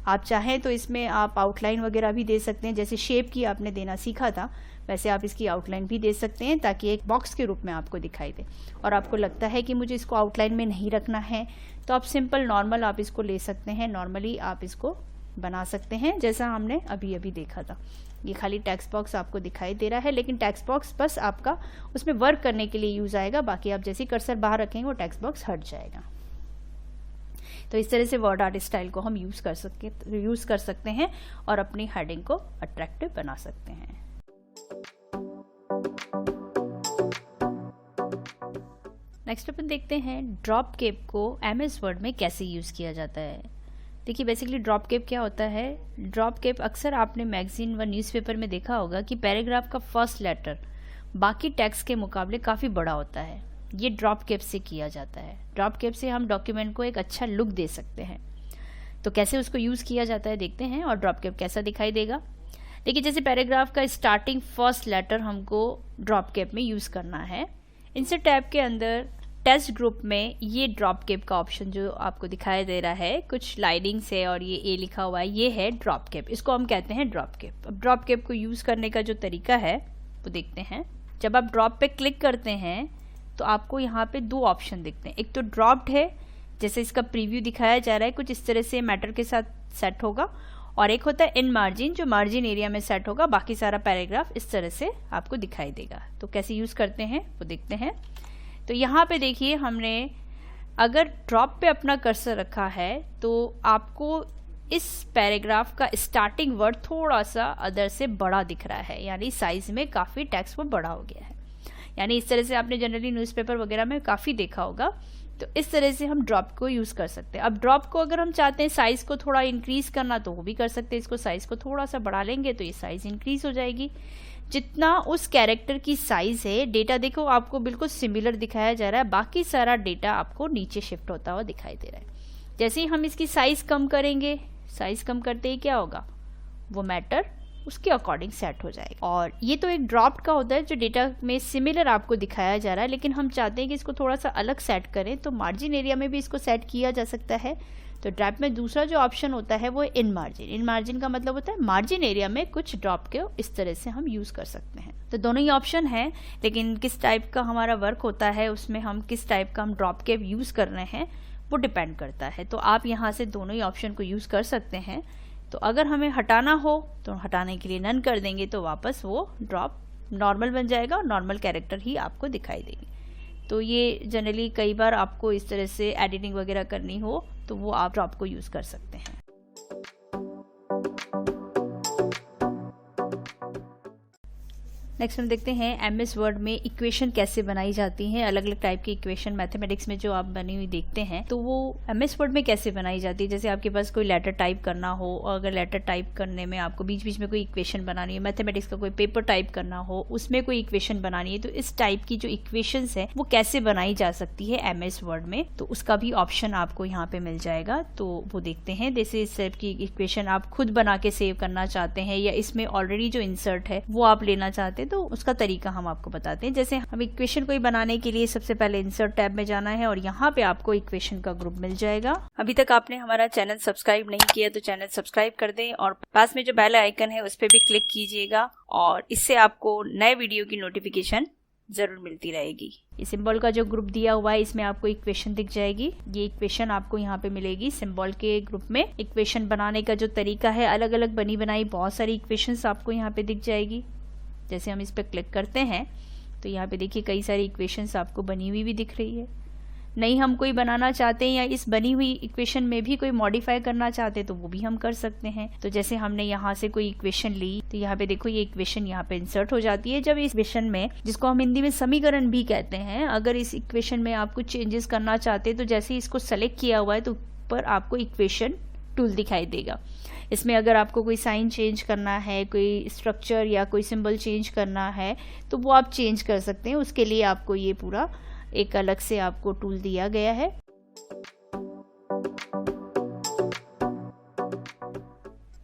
आप चाहें तो इसमें आप आउटलाइन वगैरह भी दे सकते हैं। जैसे शेप की आपने देना सीखा था, वैसे आप इसकी आउटलाइन भी दे सकते हैं ताकि एक बॉक्स के रूप में आपको दिखाई दे। और आपको लगता है कि मुझे इसको आउटलाइन में नहीं रखना है तो आप सिंपल नॉर्मल आप इसको ले सकते हैं। नॉर्मली आप इसको बना सकते हैं जैसा हमने अभी अभी देखा था। ये खाली टेक्स्ट बॉक्स आपको दिखाई दे रहा है, लेकिन टेक्स्ट बॉक्स बस आपका उसमें वर्क करने के लिए यूज आएगा। बाकी आप जैसे कर्सर बाहर रखेंगे वो टेक्स्ट बॉक्स हट जाएगा। तो इस तरह से वर्ड आर्ट स्टाइल को हम यूज कर सकते हैं और अपनी हेडिंग को अट्रैक्टिव बना सकते हैं। नेक्स्ट अपन देखते हैं ड्रॉप कैप को MS वर्ड में कैसे यूज किया जाता है। देखिए बेसिकली ड्रॉप कैप क्या होता है। ड्रॉप कैप अक्सर आपने मैगजीन व न्यूज़पेपर में देखा होगा कि पैराग्राफ का फर्स्ट लेटर बाकी टेक्स्ट के मुकाबले काफ़ी बड़ा होता है। ये ड्रॉप कैप से किया जाता है। ड्रॉप कैप से हम डॉक्यूमेंट को एक अच्छा लुक दे सकते हैं। तो कैसे उसको यूज़ किया जाता है देखते हैं और ड्रॉप कैप कैसा दिखाई देगा। देखिए जैसे पैराग्राफ का स्टार्टिंग फर्स्ट लेटर हमको ड्रॉप कैप में यूज़ करना है, इंसर्ट टैब के अंदर टेक्स्ट ग्रुप में ये ड्रॉप कैप का ऑप्शन जो आपको दिखाई दे रहा है, कुछ लाइनिंग्स है और ये ए लिखा हुआ है, ये है ड्रॉप कैप। इसको हम कहते हैं ड्रॉप कैप। अब ड्रॉप कैप को यूज़ करने का जो तरीका है वो देखते हैं। जब आप ड्रॉप पे क्लिक करते हैं तो आपको यहाँ पे दो ऑप्शन दिखते हैं। एक तो ड्रॉप्ड है, जैसे इसका प्रीव्यू दिखाया जा रहा है, कुछ इस तरह से मैटर के साथ सेट होगा, और एक होता है इन मार्जिन, जो मार्जिन एरिया में सेट होगा, बाकी सारा पैराग्राफ इस तरह से आपको दिखाई देगा। तो कैसे यूज़ करते हैं वो देखते हैं। तो यहाँ पे देखिए, हमने अगर ड्रॉप पे अपना कर्सर रखा है तो आपको इस पैराग्राफ का स्टार्टिंग वर्ड थोड़ा सा अदर से बड़ा दिख रहा है, यानी साइज में काफ़ी टेक्स्ट वो बड़ा हो गया है। यानी इस तरह से आपने जनरली न्यूज़पेपर वगैरह में काफ़ी देखा होगा। तो इस तरह से हम ड्रॉप को यूज़ कर सकते हैं। अब ड्रॉप को अगर हम चाहते हैं साइज़ को थोड़ा इंक्रीज करना तो वो भी कर सकते हैं। इसको साइज़ को थोड़ा सा बढ़ा लेंगे तो ये साइज़ इंक्रीज हो जाएगी। जितना उस कैरेक्टर की साइज़ है, डेटा देखो आपको बिल्कुल सिमिलर दिखाया जा रहा है, बाकी सारा डेटा आपको नीचे शिफ्ट होता हुआ दिखाई दे रहा है। जैसे ही हम इसकी साइज़ कम करेंगे, साइज़ कम करते ही क्या होगा, वो मैटर उसके अकॉर्डिंग सेट हो जाएगा। और ये तो एक ड्रॉप्ड का होता है जो डेटा में सिमिलर आपको दिखाया जा रहा है, लेकिन हम चाहते हैं कि इसको थोड़ा सा अलग सेट करें, तो मार्जिन एरिया में भी इसको सेट किया जा सकता है। तो ड्रॉप में दूसरा जो ऑप्शन होता है वो इन मार्जिन। इन मार्जिन का मतलब होता है मार्जिन एरिया में कुछ ड्रॉप के इस तरह से हम यूज़ कर सकते हैं। तो दोनों ही ऑप्शन है, लेकिन किस टाइप का हमारा वर्क होता है, उसमें हम किस टाइप का हम ड्रॉप के यूज़ कर रहे हैं वो डिपेंड करता है। तो आप यहाँ से दोनों ही ऑप्शन को यूज़ कर सकते हैं। तो अगर हमें हटाना हो तो हटाने के लिए नन कर देंगे तो वापस वो ड्रॉप नॉर्मल बन जाएगा और नॉर्मल कैरेक्टर ही आपको दिखाई देंगे। तो ये जनरली कई बार आपको इस तरह से एडिटिंग वगैरह करनी हो तो वो आप ड्रॉप को यूज़ कर सकते हैं। नेक्स्ट हम देखते हैं एमएस वर्ड में इक्वेशन कैसे बनाई जाती हैं। अलग अलग टाइप की इक्वेशन मैथमेटिक्स में जो आप बनी हुई देखते हैं तो वो एमएस वर्ड में कैसे बनाई जाती है। जैसे आपके पास कोई लेटर टाइप करना हो, और अगर लेटर टाइप करने में आपको बीच बीच में कोई इक्वेशन बनानी है, मैथमेटिक्स का कोई पेपर टाइप करना हो, उसमें कोई इक्वेशन बनानी है, तो इस टाइप की जो इक्वेशंस है वो कैसे बनाई जा सकती है एमएस वर्ड में, तो उसका भी ऑप्शन आपको यहाँ पे मिल जाएगा। तो वो देखते हैं। जैसे इस टाइप की इक्वेशन आप खुद बना के सेव करना चाहते हैं, या इसमें ऑलरेडी जो इंसर्ट है वो आप लेना चाहते हैं, तो उसका तरीका हम आपको बताते हैं। जैसे हम इक्वेशन को बनाने के लिए सबसे पहले इंसर्ट टैब में जाना है और यहाँ पे आपको इक्वेशन का ग्रुप मिल जाएगा। अभी तक आपने हमारा चैनल सब्सक्राइब नहीं किया तो चैनल सब्सक्राइब कर दें और पास में जो बेल आइकन है उस पर भी क्लिक कीजिएगा, और इससे आपको नए वीडियो की नोटिफिकेशन जरूर मिलती रहेगी। ये सिंबल का जो ग्रुप दिया हुआ है इसमें आपको इक्वेशन दिख जाएगी। ये इक्वेशन आपको यहाँ पे मिलेगी सिंबल के ग्रुप में। इक्वेशन बनाने का जो तरीका है, अलग अलग बनी बनाई बहुत सारी इक्वेशंस आपको यहाँ पे दिख जाएगी। जैसे हम इस पर क्लिक करते हैं तो यहाँ पे देखिए कई सारी इक्वेशंस आपको बनी हुई भी दिख रही है। नहीं हम कोई बनाना चाहते हैं या इस बनी हुई इक्वेशन में भी कोई मॉडिफाई करना चाहते हैं तो वो भी हम कर सकते हैं। तो जैसे हमने यहाँ से कोई इक्वेशन ली तो यहाँ पे देखो ये इक्वेशन यहाँ पे इंसर्ट हो जाती है। जब इस इक्वेशन में, जिसको हम हिंदी में समीकरण भी कहते हैं, अगर इस इक्वेशन में आप कुछ चेंजेस करना चाहते हैं तो जैसे इसको सेलेक्ट किया हुआ है तो ऊपर आपको इक्वेशन टूल दिखाई देगा। इसमें अगर आपको कोई साइन चेंज करना है, कोई स्ट्रक्चर या कोई सिंबल चेंज करना है तो वो आप चेंज कर सकते हैं। उसके लिए आपको ये पूरा एक अलग से आपको टूल दिया गया है।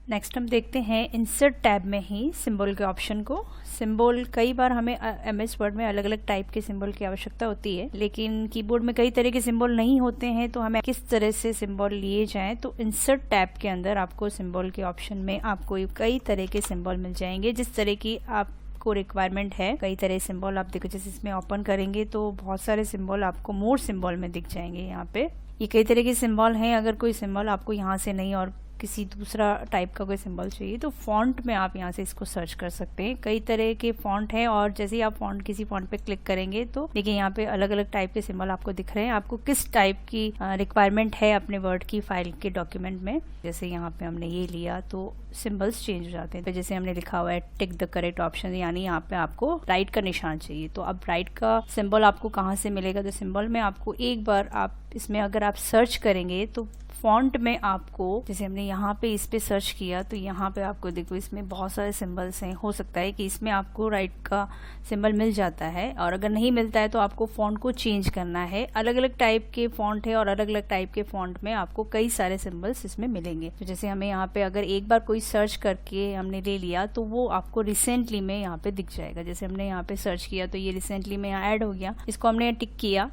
नेक्स्ट हम देखते हैं इंसर्ट टैब में ही सिंबल के ऑप्शन को। सिंबल कई बार हमें एमएस वर्ड में अलग अलग टाइप के सिंबल की आवश्यकता होती है, लेकिन कीबोर्ड में कई तरह के सिंबल नहीं होते हैं, तो हमें किस तरह से सिंबल लिए जाएं। तो इंसर्ट टैब के अंदर आपको सिंबल के ऑप्शन में आपको कई तरह के सिंबल मिल जाएंगे, जिस तरह की आपको रिक्वायरमेंट है। कई तरह सिंबल आप देखो, जैसे इसमें ओपन करेंगे तो बहुत सारे सिंबल आपको मोर सिंबल में दिख जाएंगे। यहाँ पे ये कई तरह के सिंबल हैं। अगर कोई सिंबल आपको यहाँ से नहीं और किसी दूसरा टाइप का कोई सिंबल चाहिए तो फॉन्ट में आप यहाँ से इसको सर्च कर सकते हैं। कई तरह के फॉन्ट हैं और जैसे ही आप फॉन्ट किसी फॉन्ट पे क्लिक करेंगे तो देखिए यहाँ पे अलग अलग टाइप के सिंबल आपको दिख रहे हैं। आपको किस टाइप की रिक्वायरमेंट है अपने वर्ड की फाइल के डॉक्यूमेंट में, जैसे यहाँ पे हमने ये लिया तो सिंबल्स चेंज हो जाते हैं। तो जैसे हमने लिखा हुआ है टिक द करेक्ट ऑप्शन, यानी यहाँ पे आपको राइट का निशान चाहिए। तो अब राइट का सिंबल आपको कहाँ से मिलेगा, तो सिंबल में आपको एक बार आप इसमें अगर आप सर्च करेंगे तो फॉन्ट में आपको, जैसे हमने यहाँ पे इस पे सर्च किया तो यहाँ पे आपको देखो इसमें बहुत सारे सिंबल्स हैं। हो सकता है कि इसमें आपको राइट का सिंबल मिल जाता है, और अगर नहीं मिलता है तो आपको फॉन्ट को चेंज करना है। अलग अलग टाइप के फॉन्ट है और अलग अलग टाइप के फॉन्ट में आपको कई सारे सिंबल्स इसमें मिलेंगे। तो जैसे हमें यहाँ पे अगर एक बार कोई सर्च करके हमने ले लिया तो वो आपको रिसेंटली में यहाँ पे दिख जाएगा। जैसे हमने यहाँ पे सर्च किया तो ये रिसेंटली में यहाँ ऐड हो गया, इसको हमने टिक किया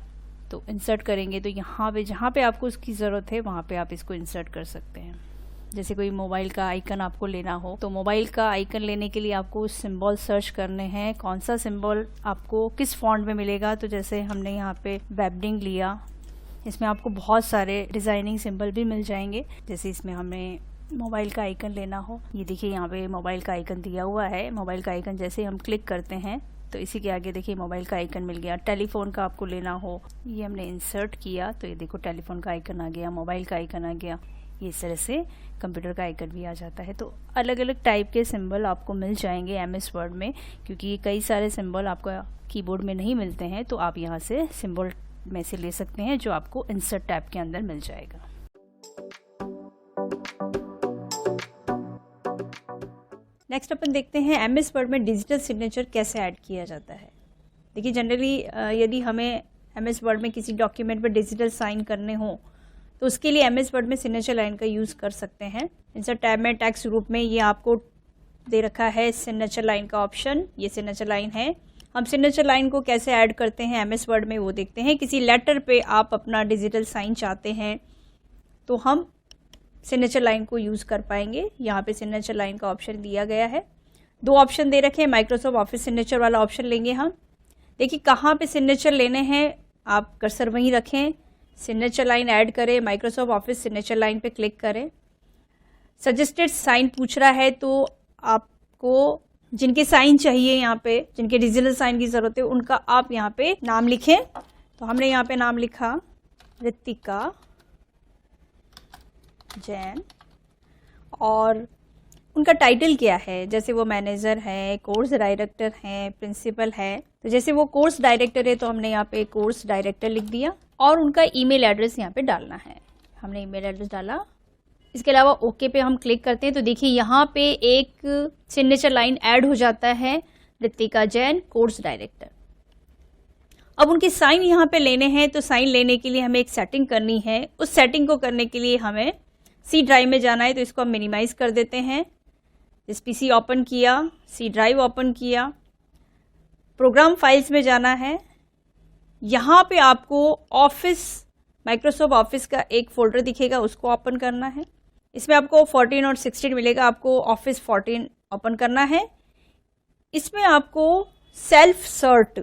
तो इंसर्ट करेंगे तो यहाँ पे जहाँ पे आपको उसकी ज़रूरत है वहाँ पे आप इसको इंसर्ट कर सकते हैं। जैसे कोई मोबाइल का आइकन आपको लेना हो तो मोबाइल का आइकन लेने के लिए आपको सिंबल सर्च करने हैं, कौन सा सिंबल आपको किस फॉन्ट में मिलेगा। तो जैसे हमने यहाँ पे वेबडिंग लिया, इसमें आपको बहुत सारे डिज़ाइनिंग सिंबल भी मिल जाएंगे। जैसे इसमें हमें मोबाइल का आइकन लेना हो, ये देखिए यहाँ पे मोबाइल का आइकन दिया हुआ है। मोबाइल का आइकन जैसे हम क्लिक करते हैं तो इसी के आगे देखिए मोबाइल का आइकन मिल गया। टेलीफोन का आपको लेना हो, ये हमने इंसर्ट किया तो ये देखो टेलीफोन का आइकन आ गया, मोबाइल का आइकन आ गया। ये इस तरह से कंप्यूटर का आइकन भी आ जाता है। तो अलग अलग टाइप के सिंबल आपको मिल जाएंगे एमएस वर्ड में, क्योंकि कई सारे सिंबल आपको कीबोर्ड में नहीं मिलते हैं। तो आप यहाँ से सिंबल में से ले सकते हैं जो आपको इंसर्ट टैब के अंदर मिल जाएगा। नेक्स्ट अपन देखते हैं एमएस वर्ड में डिजिटल सिग्नेचर कैसे ऐड किया जाता है। देखिए जनरली यदि हमें एमएस वर्ड में किसी डॉक्यूमेंट पर डिजिटल साइन करने हो तो उसके लिए एमएस वर्ड में सिग्नेचर लाइन का यूज़ कर सकते हैं। इंसर्ट टैब में टेक्स्ट ग्रुप में ये आपको दे रखा है सिग्नेचर लाइन का ऑप्शन, ये सिग्नेचर लाइन है। हम सिग्नेचर लाइन को कैसे ऐड करते हैं एमएस वर्ड में वो देखते हैं। किसी लेटर पे आप अपना डिजिटल साइन चाहते हैं तो हम सिग्नेचर लाइन को यूज़ कर पाएंगे। यहाँ पे सिग्नेचर लाइन का ऑप्शन दिया गया है, दो ऑप्शन दे रखे हैं। माइक्रोसॉफ्ट ऑफिस सिग्नेचर वाला ऑप्शन लेंगे हम। देखिए कहाँ पे सिग्नेचर लेने हैं, आप कर्सर वहीं रखें, सिग्नेचर लाइन ऐड करें, माइक्रोसॉफ्ट ऑफिस सिग्नेचर लाइन पे क्लिक करें। सजेस्टेड साइन पूछ रहा है तो आपको जिनके साइन चाहिए, यहाँ पे जिनके डिजिटल साइन की ज़रूरत है उनका आप यहाँ पे नाम लिखें। तो हमने यहाँ पे नाम लिखा रितिका जैन, और उनका टाइटल क्या है, जैसे वो मैनेजर है, कोर्स डायरेक्टर है, प्रिंसिपल है। तो जैसे वो कोर्स डायरेक्टर है तो हमने यहाँ पे कोर्स डायरेक्टर लिख दिया, और उनका ईमेल एड्रेस यहाँ पे डालना है। हमने ईमेल एड्रेस डाला। इसके अलावा ओके पे हम क्लिक करते हैं तो देखिए यहाँ पे एक सिग्नेचर लाइन ऐड हो जाता है, रितिका जैन कोर्स डायरेक्टर। अब उनके साइन यहाँ पे लेने हैं तो साइन लेने के लिए हमें एक सेटिंग करनी है। उस सेटिंग को करने के लिए हमें सी ड्राइव में जाना है, तो इसको हम मिनिमाइज कर देते हैं। इस पीसी ओपन किया, सी ड्राइव ओपन किया, प्रोग्राम फाइल्स में जाना है। यहाँ पे आपको ऑफिस, माइक्रोसॉफ्ट ऑफिस का एक फोल्डर दिखेगा, उसको ओपन करना है। इसमें आपको 14 और 16 मिलेगा, आपको ऑफिस 14 ओपन करना है। इसमें आपको सेल्फ सर्ट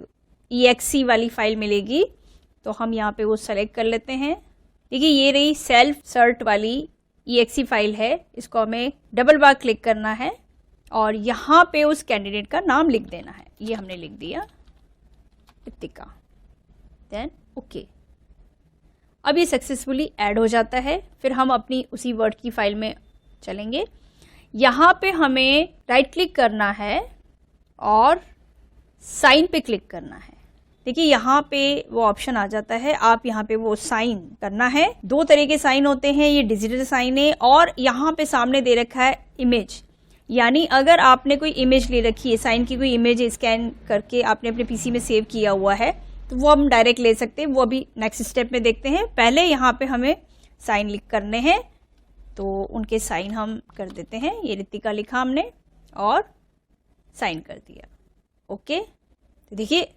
EXE वाली फाइल मिलेगी, तो हम यहाँ पे वो सेलेक्ट कर लेते हैं। देखिए ये रही सेल्फ सर्ट वाली EXE फाइल है, इसको हमें डबल बार क्लिक करना है और यहाँ पे उस कैंडिडेट का नाम लिख देना है। ये हमने लिख दिया रितिका, देन ओके। अब ये सक्सेसफुली ऐड हो जाता है। फिर हम अपनी उसी वर्ड की फाइल में चलेंगे। यहाँ पे हमें राइट क्लिक करना है और साइन पे क्लिक करना है। देखिए यहाँ पे वो ऑप्शन आ जाता है, आप यहाँ पे वो साइन करना है। दो तरह के साइन होते हैं, ये डिजिटल साइन है और यहाँ पे सामने दे रखा है इमेज। यानी अगर आपने कोई इमेज ले रखी है, साइन की कोई इमेज स्कैन करके आपने अपने पीसी में सेव किया हुआ है, तो वो हम डायरेक्ट ले सकते हैं। वो अभी नेक्स्ट स्टेप में देखते हैं। पहले यहाँ पे हमें साइन लिख करने हैं, तो उनके साइन हम कर देते हैं। ये रितिका लिखा हमने और साइन कर दिया, ओके। तो देखिए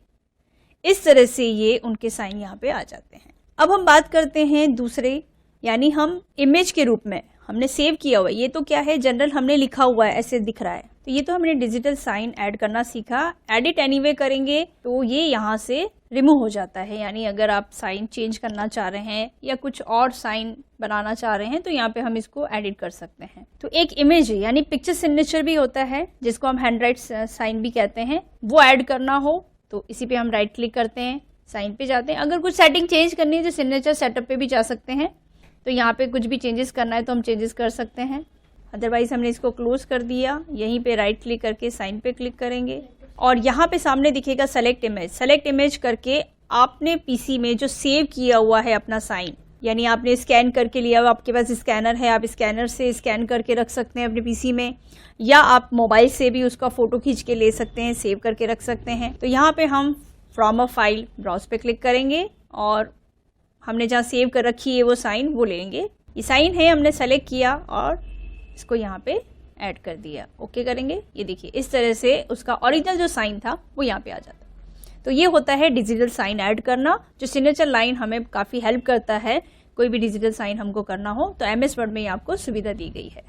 इस तरह से ये उनके साइन यहाँ पे आ जाते हैं। अब हम बात करते हैं दूसरे, यानी हम इमेज के रूप में हमने सेव किया हुआ है। ये तो क्या है, जनरल हमने लिखा हुआ है, ऐसे दिख रहा है। तो ये तो हमने डिजिटल साइन ऐड करना सीखा। एडिट एनीवे करेंगे तो ये यहाँ से रिमूव हो जाता है। यानी अगर आप साइन चेंज करना चाह रहे हैं या कुछ और साइन बनाना चाह रहे हैं तो यहाँ पे हम इसको एडिट कर सकते हैं। तो एक इमेज यानी पिक्चर सिग्नेचर भी होता है, जिसको हम हैंड राइट साइन भी कहते हैं, वो ऐड करना हो तो इसी पे हम राइट क्लिक करते हैं, साइन पे जाते हैं। अगर कुछ सेटिंग चेंज करनी है तो सिग्नेचर सेटअप पे भी जा सकते हैं। तो यहाँ पे कुछ भी चेंजेस करना है तो हम चेंजेस कर सकते हैं। अदरवाइज हमने इसको क्लोज कर दिया। यहीं पे राइट क्लिक करके साइन पे क्लिक करेंगे और यहाँ पे सामने दिखेगा सेलेक्ट इमेज। सेलेक्ट इमेज करके आपने पीसी में जो सेव किया हुआ है अपना साइन, यानी आपने स्कैन करके लिया, आपके पास स्कैनर है, आप स्कैनर से स्कैन करके रख सकते हैं अपने पीसी में, या आप मोबाइल से भी उसका फ़ोटो खींच के ले सकते हैं, सेव करके रख सकते हैं। तो यहाँ पे हम फ्रॉम अ फाइल ब्राउज पे क्लिक करेंगे और हमने जहाँ सेव कर रखी है वो साइन वो लेंगे। ये साइन है, हमने सेलेक्ट किया और इसको यहाँ पे ऐड कर दिया, ओके करेंगे। ये देखिए इस तरह से उसका ओरिजिनल जो साइन था वो यहाँ पे आ जाता है। तो ये होता है डिजिटल साइन ऐड करना, जो सिग्नेचर लाइन हमें काफ़ी हेल्प करता है कोई भी डिजिटल साइन हमको करना हो तो MS वर्ड में आपको सुविधा दी गई है।